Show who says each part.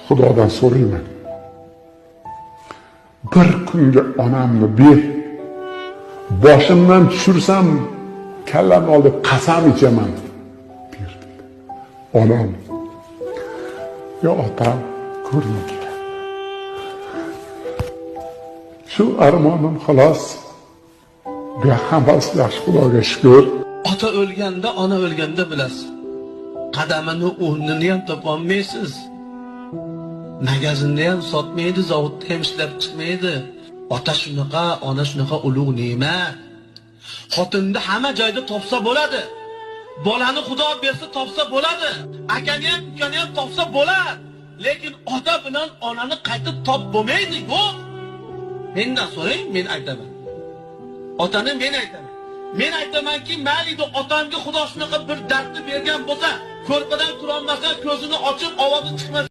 Speaker 1: Xudodan so'rayman. Bir kunga onamni ber. Boshimdan tushirsam kallamni olib qasam ichaman. Ber. Onam. Yo otam ko'rgim keladi. Shu armonim xolos. Bu hammasi yaxshi, Xudoga shukr.
Speaker 2: Ota o'lganda, ona o'lganda bilasiz. Qadamini, o'rnini ham topolmaysiz. Magazinni ham sotmaydi, zavodda ham ishlab chiqmaydi. Ota shunaqa, ona shunaqa ulug' ne'mat. Xotinni hamma joyda topsa bo'ladi. Bolani Xudo bersa topsa bo'ladi. Akani ham, ukani ham topsa bo'ladi. Lekin ota bilan onani qaytib top bo'lmaydi, yo'q. Mendan so'rang, men aytaman. Otani men aytaman. Men aytamanki, mayli otamga Xudo shunaqa bir dardni bergan bo'lsa, ko'rpadan tura olmasa, ko'zini ochib ovozi chiqmasa